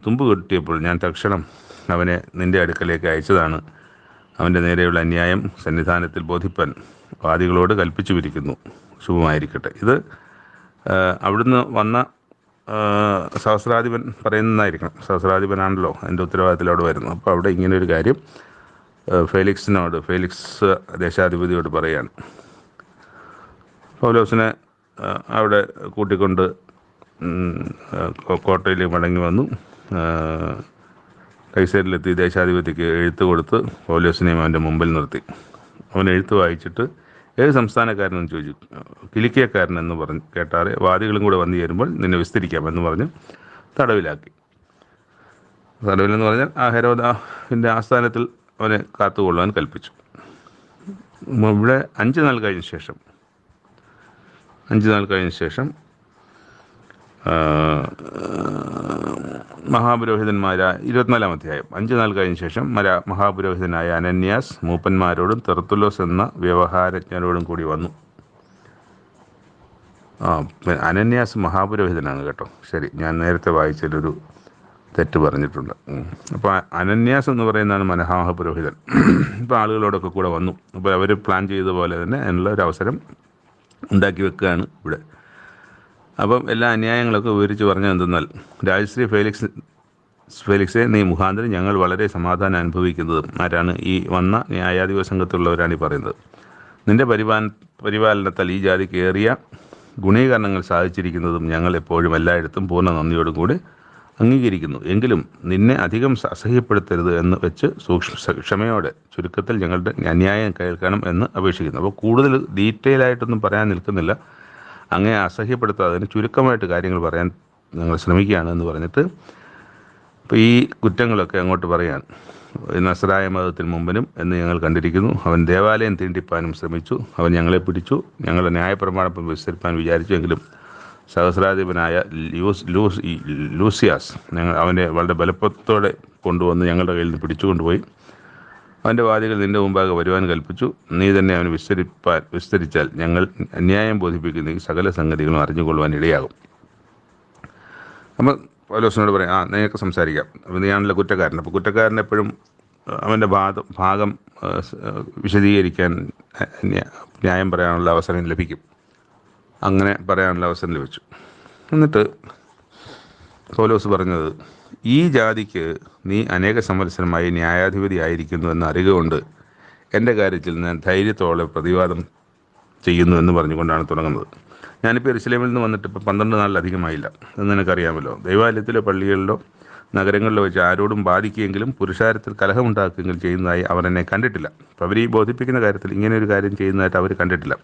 തുമ്പ് കെട്ടിയപ്പോൾ ഞാൻ തക്ഷണം അവനെ നിൻ്റെ അടുക്കലേക്ക് അയച്ചതാണ്. അവൻ്റെ നേരെയുള്ള അന്യായം സന്നിധാനത്തിൽ ബോധിപ്പാൻ വാദികളോട് കൽപ്പിച്ചു വിരിക്കുന്നു. ശുഭമായിരിക്കട്ടെ. ഇത് അവിടുന്ന് വന്ന സഹസ്രാധിപൻ പറയുന്നതായിരിക്കണം. സഹസ്രാധിപനാണല്ലോ അതിൻ്റെ ഉത്തരവാദിത്തത്തിൽ അവിടെ വരുന്നു. അപ്പോൾ അവിടെ ഇങ്ങനെ ഒരു കാര്യം ഫേലിക്സ് ദേശാധിപതിയോട് പറയാണ്. പൗലോസിനെ അവിടെ കൂട്ടിക്കൊണ്ട് കോട്ടയിൽ മടങ്ങി വന്നു. കൈസരിലെത്തി ദേശാധിപതിക്ക് എഴുത്ത് കൊടുത്ത് പൗലോസിനെയും അവൻ്റെ മുമ്പിൽ നിർത്തി. അവൻ എഴുത്ത് വായിച്ചിട്ട് ഏത് സംസ്ഥാനക്കാരനെന്ന് ചോദിച്ചു. കിലിക്കിയക്കാരനെന്ന് പറഞ്ഞ് കേട്ടാറെ വാദികളും കൂടെ വന്നു ചേരുമ്പോൾ നിന്നെ വിസ്തരിക്കാമെന്ന് പറഞ്ഞ് തടവിലാക്കി. തടവിലെന്ന് പറഞ്ഞാൽ ആ ഹെരോദാവിൻ്റെ ആസ്ഥാനത്തിൽ അവനെ കാത്തുകൊള്ളുവാൻ കൽപ്പിച്ചു. ഇവിടെ 5 നാൾ കഴിഞ്ഞ ശേഷം മഹാപുരോഹിതന്മാര 24-ാം അധ്യായം 5 നാൾ കഴിഞ്ഞ ശേഷം മഹാപുരോഹിതനായ അനന്യാസ് മൂപ്പന്മാരോടും തെർത്തുലോസ് എന്ന വ്യവഹാരജ്ഞരോടും കൂടി വന്നു. അനന്യാസ് മഹാപുരോഹിതനാണ് കേട്ടോ. ശരി, ഞാൻ നേരത്തെ വായിച്ചതിലൊരു തെറ്റ് പറഞ്ഞിട്ടുണ്ട്. അപ്പോൾ അനന്യാസ് എന്ന് പറയുന്നതാണ് മഹാപുരോഹിതൻ. ഇപ്പോൾ ആളുകളോടൊക്കെ കൂടെ വന്നു. അപ്പോൾ അവർ പ്ലാൻ ചെയ്ത പോലെ തന്നെ അതിനുള്ള ഒരു അവസരം ഉണ്ടാക്കി വെക്കുകയാണ് ഇവിടെ. അപ്പം എല്ലാ അന്യായങ്ങളൊക്കെ വിവരിച്ച് പറഞ്ഞത് എന്തെന്നാൽ, രാജശ്രീ ഫേലിക്സെ, നീ മുഖാന്തരം ഞങ്ങൾ വളരെ സമാധാനം അനുഭവിക്കുന്നതും ആരാണ്? ഈ വന്ന ന്യായാധിപ സംഘത്തിലുള്ളവരാണ് ഈ പറയുന്നത്. നിന്റെ പരിപാലനത്താൽ ഈ ജാതിക്ക് ഏറിയ ഗുണീകരണങ്ങൾ സാധിച്ചിരിക്കുന്നതും ഞങ്ങൾ എപ്പോഴും എല്ലായിടത്തും പൂർണ്ണ നന്ദിയോടും കൂടി അംഗീകരിക്കുന്നു. എങ്കിലും നിന്നെ അധികം അസഹ്യപ്പെടുത്തരുത് എന്ന് വെച്ച് ക്ഷമയോടെ ചുരുക്കത്തിൽ ഞങ്ങളുടെ അന്യായം കേൾക്കണം എന്ന് അപേക്ഷിക്കുന്നു. അപ്പോൾ കൂടുതൽ ഡീറ്റെയിൽ ആയിട്ടൊന്നും പറയാൻ നിൽക്കുന്നില്ല. അങ്ങനെ അസഹ്യപ്പെടുത്താതെ ചുരുക്കമായിട്ട് കാര്യങ്ങൾ പറയാൻ ഞങ്ങൾ ശ്രമിക്കുകയാണ് എന്ന് പറഞ്ഞിട്ട് ഇപ്പോൾ ഈ കുറ്റങ്ങളൊക്കെ അങ്ങോട്ട് പറയാണ്. നസ്രായ മതത്തിന് മുമ്പിനും എന്ന് ഞങ്ങൾ കണ്ടിരിക്കുന്നു. അവൻ ദേവാലയം തീണ്ടിപ്പാനും ശ്രമിച്ചു. അവൻ ഞങ്ങളെ പിടിച്ചു. ഞങ്ങളുടെ ന്യായപ്രമാണം വിസ്തരിപ്പാൻ വിചാരിച്ചു. എങ്കിലും സഹസ്രാധിപനായ ലൂസിയാസ് അവനെ വളരെ ബലപ്പത്തോടെ കൊണ്ടുവന്ന് ഞങ്ങളുടെ കയ്യിൽ നിന്ന് പിടിച്ചുകൊണ്ടുപോയി. അവൻ്റെ വാദികൾ നിന്റെ മുമ്പാകെ വരുവാൻ കൽപ്പിച്ചു. നീ തന്നെ അവന് വിസ്തരിച്ചാൽ ഞങ്ങൾ അന്യായം ബോധിപ്പിക്കുന്ന ഈ സകല സംഗതികളും അറിഞ്ഞുകൊള്ളുവാൻ ഇടയാകും. അപ്പം പൗലോസിനോട് പറയാം, നിനക്ക് സംസാരിക്കാം. അപ്പം നീയാണല്ലോ കുറ്റക്കാരൻ. അപ്പോൾ കുറ്റക്കാരൻ എപ്പോഴും അവൻ്റെ ഭാഗം വിശദീകരിക്കാൻ ന്യായം പറയാനുള്ള അവസരം ലഭിക്കും. അങ്ങനെ പറയാനുള്ള അവസരം ലഭിച്ചു. എന്നിട്ട് പൗലോസ് പറഞ്ഞത്, ഈ ജാതിക്ക് നീ അനേക സംവത്സരമായി ന്യായാധിപതി ആയിരിക്കുന്നു എന്ന് അറിവുകൊണ്ട് എൻ്റെ കാര്യത്തിൽ ഞാൻ ധൈര്യത്തോടെ പ്രതിവാദം ചെയ്യുന്നു എന്ന് പറഞ്ഞുകൊണ്ടാണ് തുടങ്ങുന്നത്. ഞാനിപ്പോൾ യെരുശലേമിൽ നിന്ന് വന്നിട്ട് ഇപ്പോൾ 12 നാളിലധികമായില്ല എന്ന് നിനക്കറിയാമല്ലോ. ദൈവാലയത്തിലോ പള്ളികളിലോ നഗരങ്ങളിലോ വെച്ച് ആരോടും ബാധിക്കുകയെങ്കിലും പുരുഷാരത്തിൽ കലഹമുണ്ടാക്കുകയെങ്കിലും ചെയ്യുന്നതായി അവർ എന്നെ കണ്ടിട്ടില്ല. അപ്പോൾ അവർ ഈ ബോധിപ്പിക്കുന്ന കാര്യത്തിൽ ഇങ്ങനെ ഒരു കാര്യം ചെയ്യുന്നതായിട്ട് അവർ കണ്ടിട്ടില്ല.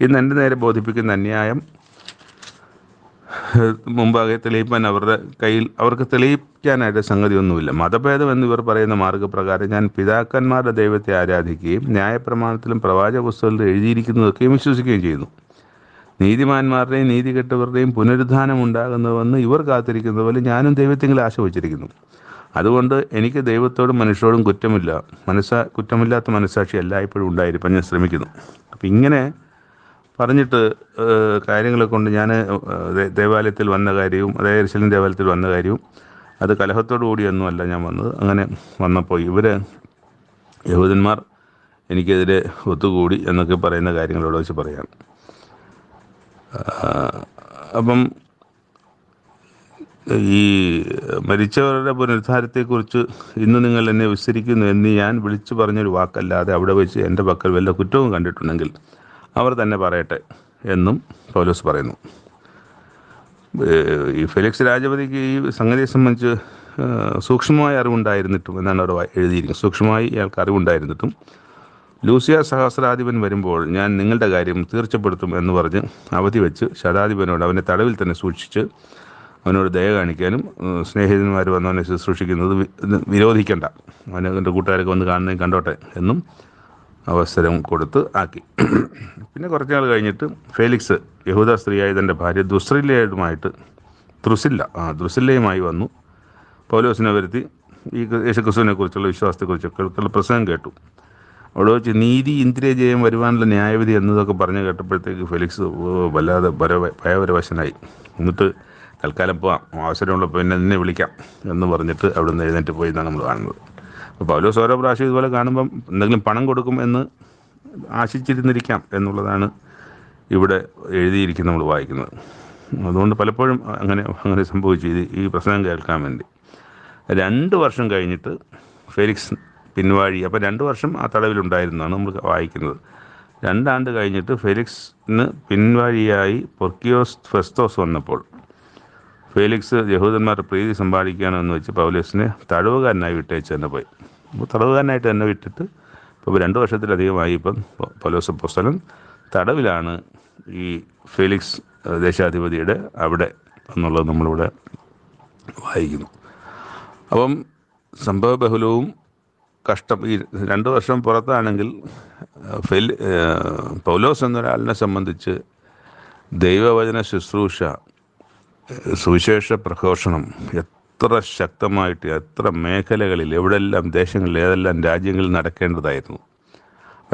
ഇന്ന് എൻ്റെ നേരെ ബോധിപ്പിക്കുന്ന അന്യായം മുമ്പാകെ തെളിയിപ്പാൻ അവരുടെ കയ്യിൽ അവർക്ക് തെളിയിക്കാനായിട്ട് സംഗതിയൊന്നുമില്ല. മതഭേദം എന്നിവർ പറയുന്ന മാർഗ്ഗപ്രകാരം ഞാൻ പിതാക്കന്മാരുടെ ദൈവത്തെ ആരാധിക്കുകയും ന്യായപ്രമാണത്തിലും പ്രവാചക പുസ്തകത്തിലും എഴുതിയിരിക്കുന്നതൊക്കെയും വിശ്വസിക്കുകയും ചെയ്യുന്നു. നീതിമാന്മാരുടെയും നീതികെട്ടവരുടെയും പുനരുദ്ധാനം ഉണ്ടാകുന്നുവെന്ന് ഇവർ കാത്തിരിക്കുന്ന പോലെ ഞാനും ദൈവത്തെങ്കിൽ ആശ വച്ചിരിക്കുന്നു. അതുകൊണ്ട് എനിക്ക് ദൈവത്തോടും മനുഷ്യരോടും കുറ്റമില്ലാത്ത മനസ്സാക്ഷി എല്ലായ്പ്പോഴും ഉണ്ടായിരിക്കാൻ ഞാൻ ശ്രമിക്കുന്നു. അപ്പം ഇങ്ങനെ പറഞ്ഞിട്ട് കാര്യങ്ങളെ കൊണ്ട് ഞാൻ ദേവാലയത്തിൽ വന്ന കാര്യവും അതായത് യെരുശലേം ദേവാലയത്തിൽ വന്ന കാര്യവും അത് കലഹത്തോടു കൂടിയൊന്നുമല്ല ഞാൻ വന്നത്. അങ്ങനെ വന്നപ്പോൾ യഹൂദന്മാർ എനിക്കെതിരെ ഒത്തുകൂടി എന്നൊക്കെ പറയുന്ന കാര്യങ്ങളോട് വെച്ച് പറയാം. അപ്പം ഈ മരിച്ചവരുടെ പുനരുദ്ധാരത്തെക്കുറിച്ച് ഇന്ന് നിങ്ങൾ എന്നെ വിസ്തരിക്കുന്നു എന്ന് ഞാൻ വിളിച്ചു പറഞ്ഞൊരു വാക്കല്ലാതെ അവിടെ വെച്ച് എൻ്റെ പക്കൽ വല്ല കുറ്റവും കണ്ടിട്ടുണ്ടെങ്കിൽ അവർ തന്നെ പറയട്ടെ എന്നും പൗലോസ് പറയുന്നു. ഈ ഫെലിക്സ് രാജപതിക്ക് ഈ സംഗതിയെ സംബന്ധിച്ച് സൂക്ഷ്മമായ അറിവുണ്ടായിരുന്നിട്ടും എന്നാണ് അവിടെ എഴുതിയിരിക്കുന്നത്. സൂക്ഷ്മമായി ഇയാൾക്ക് അറിവുണ്ടായിരുന്നിട്ടും ലൂസിയ സഹസ്രാധിപൻ വരുമ്പോൾ ഞാൻ നിങ്ങളുടെ കാര്യം തീർച്ചപ്പെടുത്തും എന്ന് പറഞ്ഞ് അവധി വെച്ച് ശതാധിപനോട് അവനെ തടവിൽ തന്നെ സൂക്ഷിച്ച് അവനോട് ദയ കാണിക്കാനും സ്നേഹിതന്മാർ വന്ന് അവനെ ശുശ്രൂഷിക്കുന്നത് വിരോധിക്കണ്ട, അവൻ്റെ കൂട്ടുകാരൊക്കെ വന്ന് കാണുന്നതിന് കണ്ടോട്ടെ എന്നും അവസരം കൊടുത്ത് ആക്കി. പിന്നെ കുറച്ച് നാൾ കഴിഞ്ഞിട്ട് ഫേലിക്സ് യഹൂദ സ്ത്രീയായ തൻ്റെ ഭാര്യ ദ്രുസില്ലയുമായി വന്നു പൗലോസിനെ വരുത്തി ഈ യേശുക്രിസ്തുവിനെ കുറിച്ചുള്ള വിശ്വാസത്തെക്കുറിച്ചൊക്കെ പ്രസംഗം കേട്ടു. അവിടെ വെച്ച് നീതി ഇന്ദ്രിയജയം വരുവാനുള്ള ന്യായവിധി എന്നതൊക്കെ പറഞ്ഞു കേട്ടപ്പോഴത്തേക്ക് ഫെലിക്സ് വല്ലാതെ ഭയപരവശനായി. എന്നിട്ട് തൽക്കാലം പോവാം, അവസരമുള്ളപ്പോൾ പിന്നെ നിന്നെ വിളിക്കാം എന്ന് പറഞ്ഞിട്ട് അവിടെ നിന്ന് എഴുന്നേറ്റ് പോയി എന്നാണ് നമ്മൾ കാണുന്നത്. അപ്പോൾ പൗലോസ് ഓരോ പ്രാവശ്യം ഇതുപോലെ കാണുമ്പം എന്തെങ്കിലും പണം കൊടുക്കും എന്ന് ആശിച്ചിരുന്നിരിക്കാം എന്നുള്ളതാണ് ഇവിടെ എഴുതിയിരിക്കുന്നത്, നമ്മൾ വായിക്കുന്നത്. അതുകൊണ്ട് പലപ്പോഴും അങ്ങനെ സംഭവിച്ചു ഈ പ്രസംഗം കേൾക്കാൻ വേണ്ടി. 2 വർഷം കഴിഞ്ഞിട്ട് ഫെലിക്സ് പിൻവാഴി. അപ്പോൾ 2 വർഷം ആ തടവിലുണ്ടായിരുന്നതാണ് നമ്മൾ വായിക്കുന്നത്. 2 ആണ്ട് കഴിഞ്ഞിട്ട് ഫെലിക്സിന് പിൻവാഴിയായി പൊർക്കിയോസ് ഫെസ്തോസ് വന്നപ്പോൾ ഫെലിക്സ് യഹൂദന്മാരുടെ പ്രീതി സമ്പാദിക്കാനെന്ന് വെച്ച് പൗലോസിനെ തടവുകാരനായി വിട്ടേച്ച് തന്നെ പോയി. അപ്പോൾ തടവുകാരനായിട്ട് തന്നെ വിട്ടിട്ട് ഇപ്പോൾ 2 വർഷത്തിലധികമായി ഇപ്പം പൗലോസ് അപ്പോസ്തലൻ തടവിലാണ് ഈ ഫെലിക്സ് ദേശാധിപതിയുടെ അവിടെ എന്നുള്ളത് നമ്മളിവിടെ വായിക്കുന്നു. അപ്പം സംഭവബഹുലവും കഷ്ടം. ഈ 2 വർഷം പുറത്താണെങ്കിൽ പൗലോസ് എന്നൊരാളിനെ സംബന്ധിച്ച് ദൈവവചന ശുശ്രൂഷ, സുവിശേഷ പ്രഘോഷണം എത്ര ശക്തമായിട്ട് എത്ര മേഖലകളിൽ എവിടെല്ലാം ദേശങ്ങളിൽ ഏതെല്ലാം രാജ്യങ്ങളിൽ നടക്കേണ്ടതായിരുന്നു.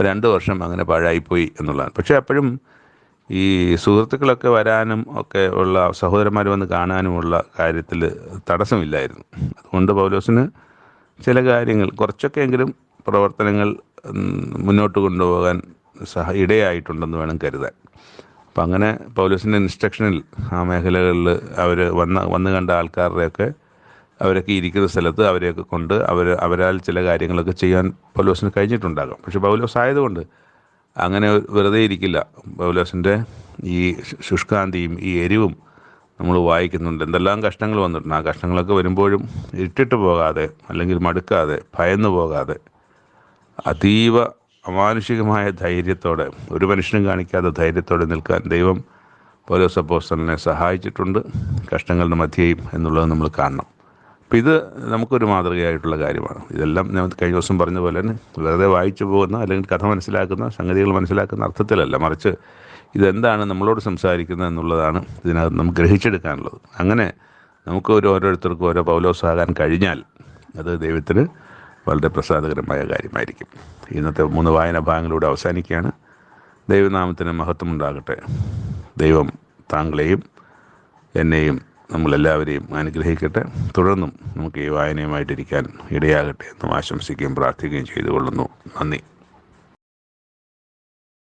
2 വർഷം അങ്ങനെ പാഴായിപ്പോയി എന്നുള്ളതാണ്. പക്ഷേ അപ്പോഴും ഈ സുഹൃത്തുക്കളൊക്കെ വരാനും ഒക്കെ ഉള്ള സഹോദരന്മാർ വന്ന് കാണാനുമുള്ള കാര്യത്തിൽ തടസ്സമില്ലായിരുന്നു. അതുകൊണ്ട് പൗലോസിന് ചില കാര്യങ്ങൾ കുറച്ചൊക്കെയെങ്കിലും പ്രവർത്തനങ്ങൾ മുന്നോട്ട് കൊണ്ടുപോകാൻ ഇടയായിട്ടുണ്ടെന്ന് വേണം കരുതാൻ. അപ്പം അങ്ങനെ പൗലോസിൻ്റെ ഇൻസ്ട്രക്ഷനിൽ ആ മേഖലകളിൽ അവർ വന്ന് കണ്ട ആൾക്കാരുടെയൊക്കെ അവരൊക്കെ ഇരിക്കുന്ന സ്ഥലത്ത് അവരെയൊക്കെ കൊണ്ട് അവരാൽ ചില കാര്യങ്ങളൊക്കെ ചെയ്യാൻ പൗലോസിന് കഴിഞ്ഞിട്ടുണ്ടാകാം. പക്ഷെ പൗലോസ് ആയതുകൊണ്ട് അങ്ങനെ വെറുതെ ഇരിക്കില്ല. പൗലോസിൻ്റെ ഈ ശുഷ്കാന്തിയും ഈ എരിവും നമ്മൾ വായിക്കുന്നുണ്ട്. എന്തെല്ലാം കഷ്ടങ്ങൾ വന്നിട്ടുണ്ട്. ആ കഷ്ടങ്ങളൊക്കെ വരുമ്പോഴും ഇട്ടിട്ട് പോകാതെ അല്ലെങ്കിൽ മടുക്കാതെ ഭയന്നു പോകാതെ അതീവ അമാനുഷികമായ ധൈര്യത്തോടെ, ഒരു മനുഷ്യനും കാണിക്കാത്ത ധൈര്യത്തോടെ നിൽക്കാൻ ദൈവം പൗലോസ് അപ്പോസ്തലനെ സഹായിച്ചിട്ടുണ്ട്, കഷ്ടങ്ങളുടെ മധ്യേയും എന്നുള്ളത് നമ്മൾ കാണണം. അപ്പം ഇത് നമുക്കൊരു മാതൃകയായിട്ടുള്ള കാര്യമാണ്. ഇതെല്ലാം ഞാൻ കഴിഞ്ഞ ദിവസം പറഞ്ഞ പോലെ തന്നെ വെറുതെ വായിച്ചു പോകുന്ന അല്ലെങ്കിൽ കഥ മനസ്സിലാക്കുന്ന സംഗതികൾ മനസ്സിലാക്കുന്ന അർത്ഥത്തിലല്ല, മറിച്ച് ഇതെന്താണ് നമ്മളോട് സംസാരിക്കുന്നത് എന്നുള്ളതാണ് ഇതിനകത്ത് നമുക്ക് ഗ്രഹിച്ചെടുക്കാനുള്ളത്. അങ്ങനെ നമുക്ക് ഓരോരുത്തർക്കും ഓരോ പൗലോസാകാൻ കഴിഞ്ഞാൽ അത് ദൈവത്തിന് വളരെ പ്രസാദകരമായ കാര്യമായിരിക്കും. ഇന്നത്തെ 3 വായന ഭാഗങ്ങളിലൂടെ അവസാനിക്കുകയാണ്. ദൈവനാമത്തിന് മഹത്വം ഉണ്ടാകട്ടെ. ദൈവം താങ്കളെയും എന്നെയും നമ്മളെല്ലാവരെയും അനുഗ്രഹിക്കട്ടെ. തുടർന്നും നമുക്ക് ഈ വായനയുമായിട്ടിരിക്കാൻ ഇടയാകട്ടെ എന്നും ആശംസിക്കുകയും പ്രാർത്ഥിക്കുകയും ചെയ്തുകൊള്ളുന്നു. നന്ദി.